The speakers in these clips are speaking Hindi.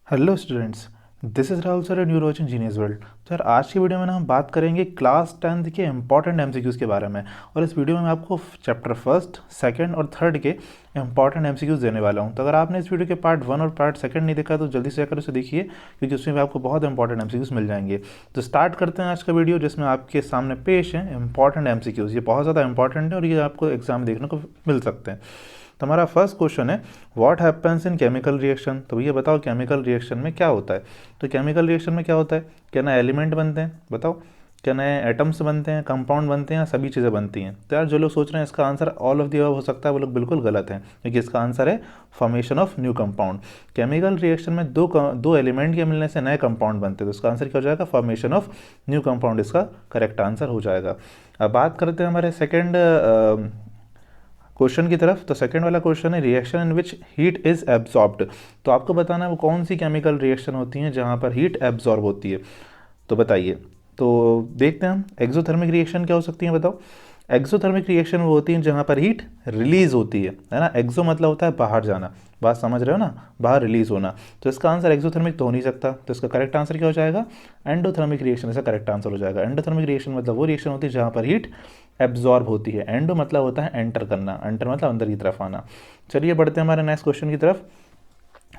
Hello students, this is Rahul sir and you watching genius world. तो यार आज की वीडियो में ना हम बात करेंगे क्लास 10th के इंपॉर्टेंट एमसीक्यूज़ के बारे में। और इस वीडियो में मैं आपको चैप्टर फर्स्ट, सेकंड और थर्ड के इंपॉर्टेंट एमसीक्यूज़ देने वाला हूं। तो अगर आपने इस वीडियो के पार्ट 1 और पार्ट सेकंड नहीं देखा तो जल्दी से जाकर उसे देखिए, क्योंकि उसमें भी आपको बहुत इंपॉर्टेंट एमसीक्यूज़ मिल जाएंगे। तो स्टार्ट करते हैं आज का वीडियो, जिसमें आपके सामने पेश है इंपॉर्टेंट एमसीक्यूज़। ये बहुत ज़्यादा इंपॉर्टेंट है और ये आपको एग्जाम में देखने को मिल सकते हैं। तो हमारा फर्स्ट क्वेश्चन है, what happens in chemical reaction. तो ये बताओ केमिकल रिएक्शन में क्या होता है। तो केमिकल रिएक्शन में क्या होता है, क्या नए एलिमेंट बनते हैं, बताओ क्या नए एटम्स बनते हैं, कंपाउंड बनते हैं, या सभी चीज़ें बनती हैं। तो यार जो लोग सोच रहे हैं इसका answer all of the above हो सकता है, वो लोग बिल्कुल गलत हैं, क्योंकि इसका आंसर है formation of new compound. Chemical reaction में दो एलिमेंट के मिलने से नए कंपाउंड बनते हैं, तो इसका आंसर क्या हो जाएगा, फॉर्मेशन ऑफ न्यू कंपाउंड इसका करेक्ट आंसर हो जाएगा। अब बात करते हैं हमारे सेकेंड क्वेश्चन की तरफ। तो सेकंड वाला क्वेश्चन है, reaction in which heat is absorbed. तो आपको बताना है वो कौन सी केमिकल रिएक्शन होती है जहाँ पर हीट एब्जॉर्ब होती है। तो बताइए। तो देखते हैं हम, एक्सोथर्मिक रिएक्शन क्या हो सकती है, बताओ। एक्सोथर्मिक रिएक्शन वो होती है जहाँ पर हीट रिलीज होती है ना। एक्सो मतलब होता है बाहर जाना, बात समझ रहे हो ना, बाहर रिलीज होना। तो इसका आंसर एक्सोथर्मिक तो हो नहीं सकता, तो इसका करेक्ट आंसर क्या हो जाएगा, एंडोथर्मिक रिएक्शन इसका करेक्ट आंसर हो जाएगा। एंडोथर्मिक रिएक्शन मतलब वो रिएक्शन होती है जहाँ पर हीट एब्जॉर्ब होती है। एंडो मतलब होता है एंटर करना, एंटर मतलब अंदर की तरफ आना। चलिए बढ़ते हैं हमारे नेक्स्ट क्वेश्चन की तरफ।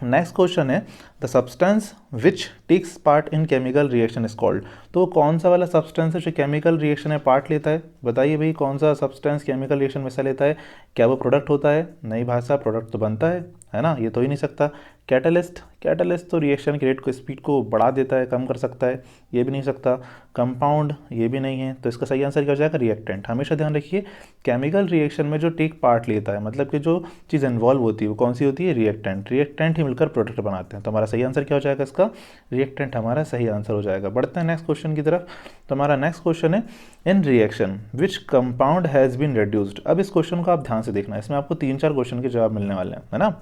नेक्स्ट क्वेश्चन है, the substance which takes part in chemical reaction is called. तो कौन सा वाला सब्सटेंस है जो केमिकल रिएक्शन में पार्ट लेता है, बताइए भाई कौन सा सब्सटेंस केमिकल रिएक्शन में हिस्सा लेता है। क्या वो प्रोडक्ट होता है, नहीं भाई साहब प्रोडक्ट तो बनता है ना, ये तो ही नहीं सकता। कैटलिस्ट, कैटलिस्ट तो रिएक्शन की रेट को, स्पीड को बढ़ा देता है, कम कर सकता है, ये भी नहीं सकता। कंपाउंड, ये भी नहीं है। तो इसका सही आंसर क्या हो जाएगा, रिएक्टेंट। हमेशा ध्यान रखिए, केमिकल रिएक्शन में जो टेक पार्ट लेता है, मतलब कि जो चीज़ इन्वॉल्व होती है वो कौन सी होती है, रिएक्टेंट। रिएक्टेंट ही मिलकर प्रोडक्ट बनाते हैं। तो हमारा सही आंसर क्या हो जाएगा, इसका रिएक्टेंट हमारा सही आंसर हो जाएगा। बढ़ते हैं नेक्स्ट क्वेश्चन की तरफ। तो हमारा नेक्स्ट क्वेश्चन है, in reaction which compound has been reduced. अब इस क्वेश्चन को आप ध्यान से देखना, इसमें आपको 3-4 क्वेश्चन के जवाब मिलने वाले हैं, है ना।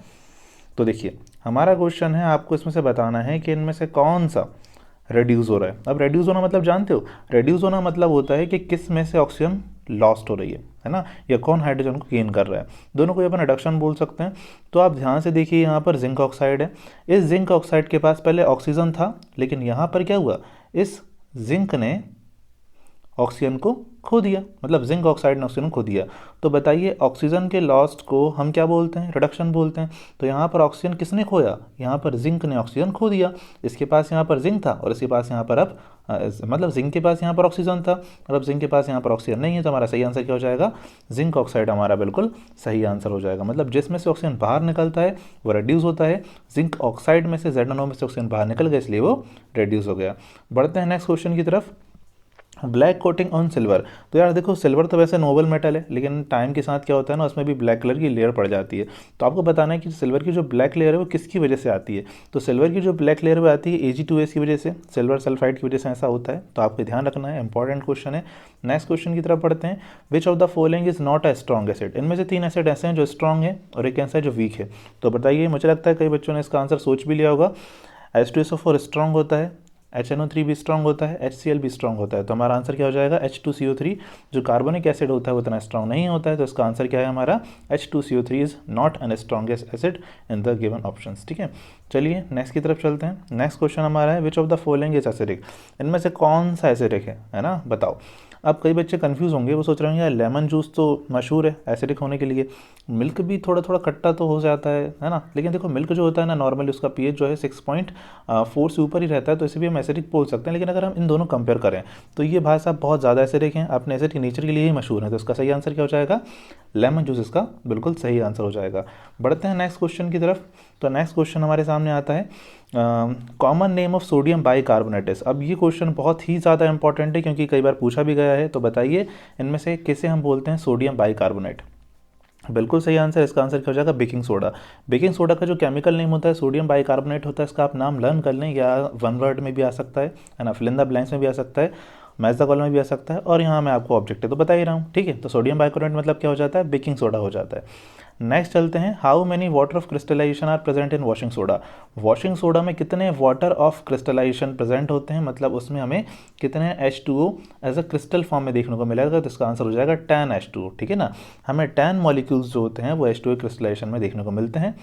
तो देखिए हमारा क्वेश्चन है, आपको इसमें से बताना है कि इनमें से कौन सा रेड्यूस हो रहा है। अब रेड्यूस होना मतलब जानते हो, रेड्यूस होना मतलब होता है कि किस में से ऑक्सीजन लॉस्ट हो रही है ना, या कौन हाइड्रोजन को गेन कर रहा है। दोनों को अपन रिडक्शन बोल सकते हैं। तो आप ध्यान से देखिए, यहाँ पर जिंक ऑक्साइड है। इस जिंक ऑक्साइड के पास पहले ऑक्सीजन था, लेकिन यहाँ पर क्या हुआ, इस जिंक ने ऑक्सीजन को खो दिया, मतलब जिंक ऑक्साइड ने ऑक्सीजन खो दिया। तो बताइए ऑक्सीजन के लॉस्ट को हम क्या बोलते हैं, रिडक्शन बोलते हैं। तो यहाँ पर ऑक्सीजन किसने खोया, यहाँ पर जिंक ने ऑक्सीजन खो दिया। इसके पास यहाँ पर जिंक था और इसके पास यहाँ पर अब मतलब जिंक के पास यहाँ पर ऑक्सीजन था और अब जिंक के पास यहाँ पर ऑक्सीजन नहीं है। तो हमारा सही आंसर क्या हो जाएगा, जिंक ऑक्साइड हमारा बिल्कुल सही आंसर हो जाएगा। मतलब जिसमें से ऑक्सीजन बाहर निकलता है वो रिड्यूस होता है। जिंक ऑक्साइड में से ZnO में से ऑक्सीजन बाहर निकल गया, इसलिए वो रिड्यूस हो गया। बढ़ते हैं नेक्स्ट क्वेश्चन की तरफ। Black coating on silver. तो यार देखो, सिल्वर तो वैसे नोबल मेटल है, लेकिन टाइम के साथ क्या होता है ना, उसमें भी ब्लैक कलर की लेयर पड़ जाती है। तो आपको बताना है कि सिल्वर की जो ब्लैक लेयर है वो किसकी वजह से आती है। तो सिल्वर की जो ब्लैक लेयर वो आती है Ag2S की वजह से, सिल्वर सल्फाइड की वजह से ऐसा होता है। तो आपको ध्यान रखना है, इंपॉर्टेंट क्वेश्चन है। नेक्स्ट क्वेश्चन की तरफ पढ़ते हैं। Which of the following is not a strong acid. इनमें से 3 एसिड ऐसे हैं जो स्ट्रॉन्ग है और एक ऐसा है जो वीक है। तो बताइए, मुझे लगता है कई बच्चों ने इसका आंसर सोच भी लिया होगा। H2SO4 स्ट्रॉन्ग होता है, HNO3 भी स्ट्रॉन्ग होता है, HCl भी स्ट्रॉन्ग होता है। तो हमारा आंसर क्या हो जाएगा, H2CO3। जो कार्बनिक एसिड होता है वो इतना स्ट्रॉन्ग नहीं होता है, तो इसका आंसर क्या है हमारा, H2CO3 is not an strongest acid in the given options. ठीक है, चलिए नेक्स्ट की तरफ चलते हैं। नेक्स्ट क्वेश्चन हमारा है, which of the following is acidic. इनमें से कौन सा एसिडिक है ना, बताओ। अब कई बच्चे कंफ्यूज होंगे, वो सोच रहे होंगे यार लेमन जूस तो मशहूर है एसिडिक होने के लिए, मिल्क भी थोड़ा थोड़ा खट्टा तो हो जाता है ना। लेकिन देखो मिल्क जो होता है ना, नॉर्मली उसका pH जो है 6.4 से ऊपर ही रहता है, तो इसे भी हम एसिडिक बोल सकते हैं। लेकिन अगर हम इन दोनों कंपेयर करें तो ये भाई साहब बहुत ज़्यादा एसिडिक हैं, अपने एसिड के नेचर के लिए ही मशहूर है। तो इसका सही आंसर क्या हो जाएगा, लेमन जूस इसका बिल्कुल सही आंसर हो जाएगा। बढ़ते हैं नेक्स्ट क्वेश्चन की तरफ। तो नेक्स्ट क्वेश्चन हमारे सामने आता है, common name of sodium bicarbonate. अब ये क्वेश्चन बहुत ही ज़्यादा इंपॉर्टेंट है, क्योंकि कई बार पूछा भी गया है। तो बताइए इनमें से किसे हम बोलते हैं सोडियम बाइकार्बोनेट। बिल्कुल सही आंसर, इसका आंसर क्या हो जाएगा, बेकिंग सोडा। बेकिंग सोडा का जो केमिकल नेम होता है सोडियम बाइकार्बोनेट होता है। इसका आप नाम लर्न कर लें, या वन वर्ड में भी आ सकता है ना, फिल इन द ब्लैंक्स में भी आ सकता है, मैच द कॉलम में भी आ सकता है, और यहाँ मैं आपको ऑब्जेक्टिव तो बता ही रहा हूँ। ठीक है, तो सोडियम बाइकार्बोनेट मतलब क्या हो जाता है, बेकिंग सोडा हो जाता है। नेक्स्ट चलते हैं, how many water of crystallisation are present in washing soda. Washing soda में कितने वाटर ऑफ क्रिस्टलाइजेशन प्रेजेंट होते हैं, मतलब उसमें हमें कितने H2O as a crystal form में देखने को मिलेगा। तो इसका आंसर हो जाएगा 10 H2O। ठीक है ना, हमें 10 मॉलिक्यूल्स जो होते हैं वो H2O क्रिस्टलाइजेशन में देखने को मिलते हैं।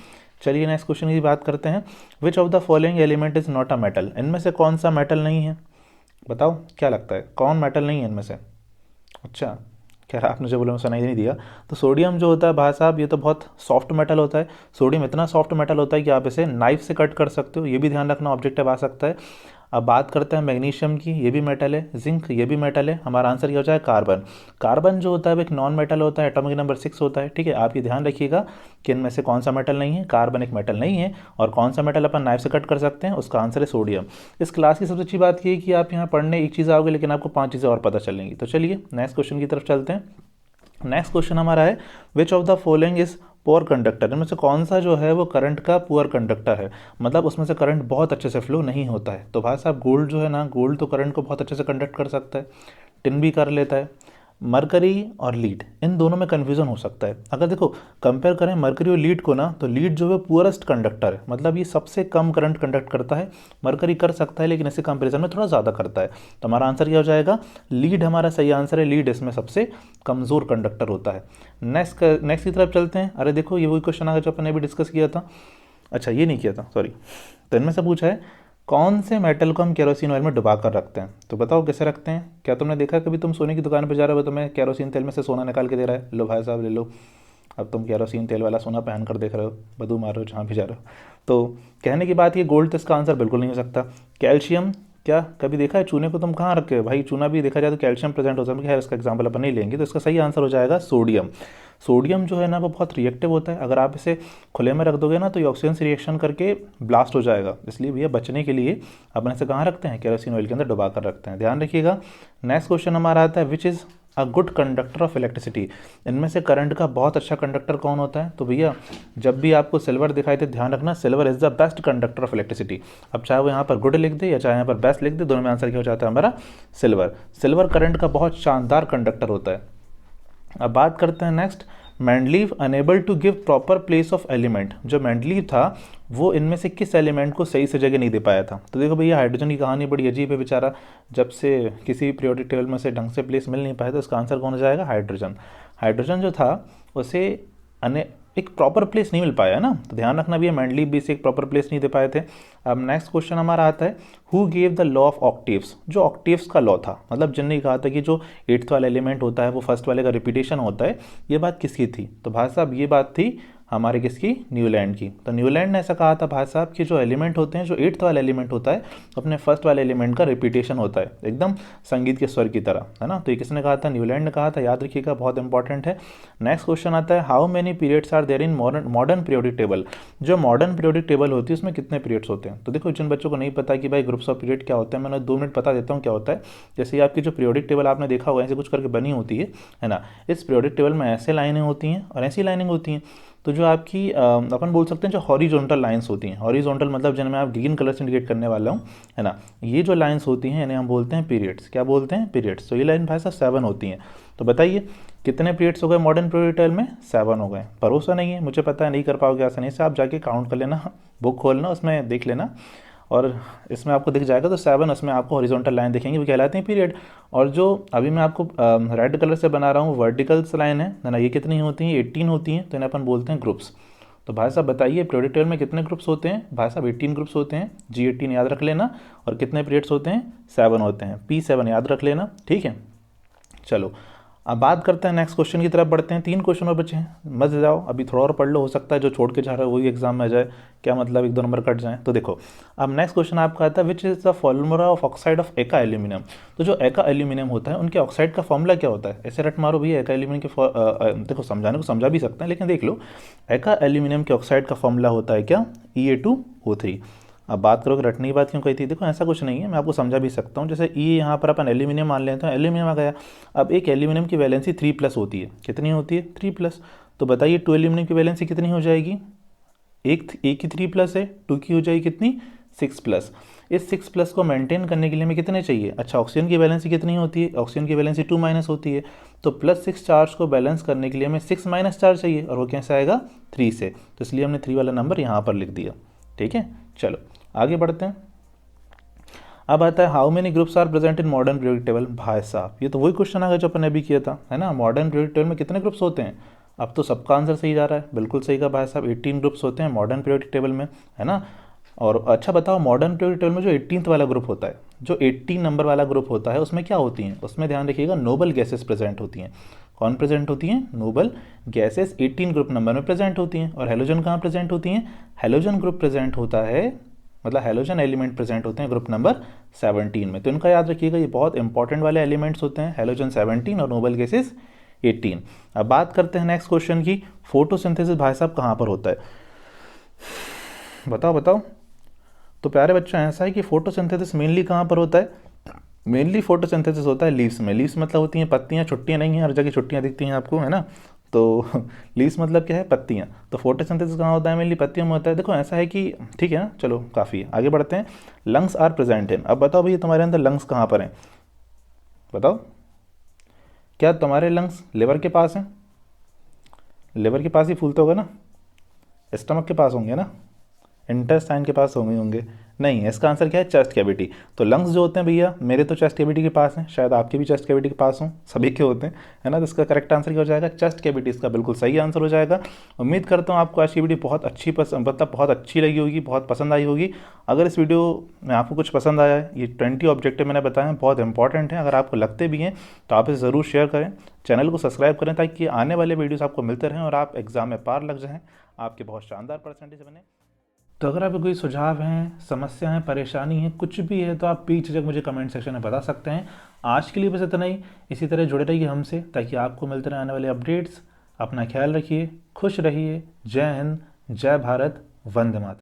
चलिए नेक्स्ट क्वेश्चन की बात करते हैं। Which of the following element is not a metal, इनमें से कौन सा मेटल नहीं है? बताओ क्या लगता है कौन मेटल नहीं है इनमें से? अच्छा, खैर आपने जो बोला मैं सुनाई नहीं दिया। तो सोडियम जो होता है भाई साहब, ये तो बहुत सॉफ्ट मेटल होता है। सोडियम इतना सॉफ्ट मेटल होता है कि आप इसे नाइफ से कट कर सकते हो, ये भी ध्यान रखना, ऑब्जेक्टिव आ सकता है। अब बात करते हैं मैग्नीशियम की, ये भी मेटल है। जिंक ये भी मेटल है। हमारा आंसर क्या हो जाए? कार्बन। कार्बन जो होता है वो एक नॉन मेटल होता है, एटॉमिक नंबर 6 होता है। ठीक है, आप ये ध्यान रखिएगा कि इनमें से कौन सा मेटल नहीं है। कार्बन एक मेटल नहीं है। और कौन सा मेटल अपन नाइफ से कट कर सकते हैं, उसका आंसर है सोडियम। इस क्लास की सबसे अच्छी बात ये है कि आप यहाँ पढ़ने एक चीज़ आओगे लेकिन आपको 5 चीज़ें और पता चलेंगी। तो चलिए नेक्स्ट क्वेश्चन की तरफ चलते हैं। नेक्स्ट क्वेश्चन हमारा है which of the following is poor conductor, इनमें से कौन सा जो है वो करंट का पुअर कंडक्टर है, मतलब उसमें से करंट बहुत अच्छे से फ्लो नहीं होता है। तो भाई साहब गोल्ड जो है ना, गोल्ड तो करंट को बहुत अच्छे से कंडक्ट कर सकता है, टिन भी कर लेता है। मरकरी और लीड, इन दोनों में कन्फ्यूजन हो सकता है। अगर देखो कंपेयर करें मरकरी और लीड को ना, तो लीड जो है पुअरेस्ट कंडक्टर है, मतलब ये सबसे कम करंट कंडक्ट करता है। मरकरी कर सकता है लेकिन इसके कंपेरिजन में थोड़ा ज़्यादा करता है। तो हमारा आंसर क्या हो जाएगा? लीड हमारा सही आंसर है। लीड इसमें सबसे कमज़ोर कंडक्टर होता है। नेक्स्ट की तरफ चलते हैं। अरे देखो ये वही क्वेश्चन आ गया जो अपन ने भी डिस्कस किया था। अच्छा ये नहीं किया था, सॉरी। तो इनमें से पूछा है कौन से मेटल को हम केरोसिन ऑयल में डुबा कर रखते हैं। तो बताओ कैसे रखते हैं? क्या तुमने देखा कभी तुम सोने की दुकान पर जा रहे हो, तुम्हें केरोसिन तेल में से सोना निकाल के दे रहा है, लो भाई साहब ले लो। अब तुम केरोसिन तेल वाला सोना पहन कर देख रहे हो, बदू मार रहे हो जहाँ भी जा रहे हो। तो कहने की बात ये गोल्ड तो इसका आंसर बिल्कुल नहीं हो सकता। कैल्शियम, क्या कभी देखा है चूने को तुम कहाँ रखे हो भाई? चूना भी देखा जाए तो कैल्शियम प्रेजेंट हो सकता है, इसका एग्जाम्पल अपन नहीं लेंगे। तो इसका सही आंसर हो जाएगा सोडियम। सोडियम जो है ना वो बहुत रिएक्टिव होता है, अगर आप इसे खुले में रख दोगे ना तो ये ऑक्सीजन से रिएक्शन करके ब्लास्ट हो जाएगा। इसलिए भैया बचने के लिए अपन इसे कहाँ रखते हैं? केरोसिन ऑयल के अंदर डुबा कर रखते हैं, ध्यान रखिएगा। नेक्स्ट क्वेश्चन हमारा आता है which is a good conductor of electricity, इनमें से करंट का बहुत अच्छा कंडक्टर कौन होता है? तो भैया जब भी आपको सिल्वर दिखाई दे ध्यान रखना, silver is the best conductor of electricity. अब चाहे वो यहाँ पर गुड लिख दे या चाहे यहाँ पर बेस्ट लिख दे, दोनों में आंसर क्या हो जाता है हमारा? सिल्वर। सिल्वर करंट का बहुत शानदार कंडक्टर होता है। अब बात करते हैं next, Mendeleev unable to give proper place of element, जो मेंडलीव था वो इनमें से किस एलिमेंट को सही से जगह नहीं दे पाया था? तो देखो भैया हाइड्रोजन की कहानी बड़ी अजीब है बेचारा, जब से किसी पीरियोडिक टेबल में से ढंग से प्लेस मिल नहीं पाया, तो इसका आंसर कौन हो जाएगा? हाइड्रोजन। हाइड्रोजन जो था उसे एक प्रॉपर प्लेस नहीं मिल पाया है ना, तो ध्यान रखना भी, मेंडलीव भी इसे एक प्रॉपर प्लेस नहीं दे पाए थे। अब नेक्स्ट क्वेश्चन हमारा आता है who gave the law of octaves, जो ऑक्टेव्स का लॉ था, मतलब जिनने कहा था कि जो 8th वाला एलिमेंट होता है वो फर्स्ट वाले का रिपीटेशन होता है, ये बात किसकी थी? तो भाई साहब ये बात थी हमारे किसकी? न्यूलैंड की। तो न्यूलैंड ने ऐसा कहा था भाई साहब कि जो एलिमेंट होते हैं, जो 8th वाला एलिमेंट होता है अपने फर्स्ट वाले एलिमेंट का रिपीटेशन होता है, एकदम संगीत के स्वर की तरह, है ना। तो ये किसने कहा था? न्यूलैंड ने कहा था, याद रखिएगा बहुत इंपॉर्टेंट है। नेक्स्ट क्वेश्चन आता है how many periods are there in modern periodic table, जो मॉडर्न पीरियोडिक टेबल होती है उसमें कितने पीरियड्स होते हैं? तो देखो जिन बच्चों को नहीं पता कि भाई ग्रुप्स ऑफ पीरियड क्या होता है, मैंने 2 मिनट बता देता हूँ क्या होता है। जैसे आपकी जो पीरियोडिक टेबल आपने देखा होगा ऐसे कुछ करके बनी होती है ना। इस पीरियोडिक टेबल में ऐसे लाइनें होती हैं और ऐसी लाइनिंग होती हैं। तो जो आपकी अपन बोल सकते हैं जो हॉरिजॉन्टल लाइंस होती हैं, हॉरिजॉन्टल मतलब जिनमें आप ग्रीन कलर से इंडिकेट करने वाला हूँ, है ना, ये जो लाइंस होती हैं इन्हें हम बोलते हैं पीरियड्स। क्या बोलते हैं? पीरियड्स। तो ये लाइन भाई साहब 7 होती हैं। तो बताइए कितने पीरियड्स हो गए मॉडर्न पीरियड टेबल में? 7 हो गए। भरोसा नहीं है, मुझे पता है नहीं कर पाओगे आसानी से, आप जाके काउंट कर लेना, बुक खोलना उसमें देख लेना और इसमें आपको दिख जाएगा। तो 7 उसमें आपको हॉरिजॉन्टल लाइन दिखेंगे, वो कहलाते हैं पीरियड। और जो अभी मैं आपको रेड कलर से बना रहा हूँ वर्टिकल्स लाइन है ना, ये कितनी होती हैं? 18 होती हैं। तो इन्हें अपन बोलते हैं ग्रुप्स। तो भाई साहब बताइए पीरियोडिक टेबल में कितने ग्रुप्स होते हैं? भाई साहब 18 ग्रुप्स होते हैं, G18 याद रख लेना। और कितने पीरियड्स होते हैं? 7 होते हैं, P7 याद रख लेना, ठीक है। चलो अब बात करते हैं नेक्स्ट क्वेश्चन की तरफ बढ़ते हैं। 3 क्वेश्चन और बचे हैं, मत जाओ अभी थोड़ा और पढ़ लो, हो सकता है जो छोड़ के जा रहा है वही एग्जाम में आ जाए, क्या मतलब 1-2 नंबर कट जाए। तो देखो अब नेक्स्ट क्वेश्चन आपका आता है which is the formula of oxide of एका एल्यूमिनियम। तो जो एका एल्यूमिनियम होता है उनके ऑक्साइड का फॉर्मूला क्या होता है? ऐसे रट मारो भैया एका एल्यूमिनियम के देखो समझाने को समझा भी सकते हैं लेकिन देख लो, एका एल्यूमिनियम के ऑक्साइड का फॉर्मूला होता है क्या? E2O3। अब बात करो कि रटने की बात क्यों कही थी, देखो ऐसा कुछ नहीं है, मैं आपको समझा भी सकता हूँ। जैसे ई यहाँ पर अपन एल्यूमिनियम मान लेते हैं, एल्यूमिनियम आ गया। अब एक एल्यूमिनियम की वैलेंसी 3+ होती है, कितनी होती है? 3+। तो बताइए 2 एल्यूमिनियम की वैलेंसी कितनी हो जाएगी? एक की 3+ है, 2 की हो जाएगी कितनी? 6+। इस 6+ को मेंटेन करने के लिए हमें कितने चाहिए? अच्छा ऑक्सीजन की वैलेंसी कितनी होती है? ऑक्सीजन की वैलेंसी 2- होती है। तो +6 चार्ज को बैलेंस करने के लिए हमें 6- चार्ज चाहिए, और वो कैसे आएगा? 3 से। तो इसलिए हमने 3 वाला नंबर यहाँ पर लिख दिया, ठीक है। चलो आगे बढ़ते हैं। अब आता है how many groups are present in modern periodic table. भाई साहब ये तो वही क्वेश्चन आ गया जो अपन ने अभी किया था, है ना। मॉडर्न पीरियोडिक टेबल में कितने ग्रुप्स होते हैं? अब तो सबका आंसर सही जा रहा है, बिल्कुल सही कहा भाई साहब। 18 ग्रुप्स होते हैं मॉडर्न पीरियोडिक टेबल में, है ना। और अच्छा बताओ, मॉडर्न पीरियोडिक टेबल में जो 18th वाला ग्रुप होता है, जो 18 नंबर वाला ग्रुप होता है, उसमें क्या होती हैं? उसमें ध्यान रखिएगा, नोबल गैसेस प्रेजेंट होती हैं। कौन प्रेजेंट होती हैं? नोबल गैसेस 18 ग्रुप नंबर में प्रेजेंट होती हैं। और हेलोजन कहाँ प्रेजेंट होती हैं? हेलोजन ग्रुप प्रेजेंट होता है, मतलब हेलोजन एलिमेंट प्रेजेंट होते हैं ग्रुप नंबर 17 में। तो इनका याद रखिएगा, ये बहुत इंपॉर्टेंट वाले एलिमेंट्स होते हैं, हेलोजन 17 और नोबल गैसेस 18। अब बात करते हैं नेक्स्ट क्वेश्चन की, फोटोसिंथेसिस भाई साहब कहाँ पर होता है? बताओ बताओ। तो प्यारे बच्चों, ऐसा है कि फोटोसिंथेसिस मेनली कहाँ पर होता है? मेनली फोटोसिंथेसिस होता है लीव्स में। लीव्स मतलब होती हैं पत्तियाँ, छुट्टियाँ नहीं हैं, हर जगह छुट्टियाँ दिखती हैं आपको, है ना। तो लीव्स मतलब क्या है? पत्तियाँ। तो फोटोसिंथेसिस कहाँ होता है? मेनली पत्तियों में होता है। देखो ऐसा है कि, ठीक है ना, चलो काफ़ी है, आगे बढ़ते हैं। Lungs are present in. अब बताओ भैया, तुम्हारे अंदर लंग्स कहाँ पर हैं? बताओ, क्या तुम्हारे लंग्स लिवर के पास हैं? लिवर के पास ही फूलता होगा ना, स्टमक के पास होंगे ना, इंटेस्टाइन के पास होंगे? नहीं, इसका आंसर क्या है? Chest cavity. तो लंग्स जो होते हैं भैया, मेरे तो चेस्ट कैविटी के पास हैं, शायद आपके भी चेस्ट कैविटी के पास हों, सभी के होते हैं, है ना। तो इसका करेक्ट आंसर क्या हो जाएगा? चेस्ट कैविटी इसका बिल्कुल सही आंसर हो जाएगा। उम्मीद करता हूँ आपको आज की वीडियो बहुत अच्छी मतलब बहुत अच्छी लगी होगी, बहुत पसंद आई होगी। अगर इस वीडियो में आपको कुछ पसंद आया है, ये 20 ऑब्जेक्टिव मैंने बताए हैं, बहुत इंपॉर्टेंट है, अगर आपको लगते भी हैं तो आप इसे ज़रूर शेयर करें, चैनल को सब्सक्राइब करें, ताकि आने वाले वीडियोज़ आपको मिलते रहें और आप एग्ज़ाम में पार लग जाएँ, आपके बहुत शानदार परसेंटेज बने। तो अगर आपको कोई सुझाव हैं, समस्या है, परेशानी है, कुछ भी है, तो आप बेझिझक मुझे कमेंट सेक्शन में बता सकते हैं। आज के लिए बस इतना ही। इसी तरह जुड़े रहिए हमसे, ताकि आपको मिलते रहे आने वाले अपडेट्स। अपना ख्याल रखिए, खुश रहिए। जय हिंद, जय भारत, वंदे मातरम।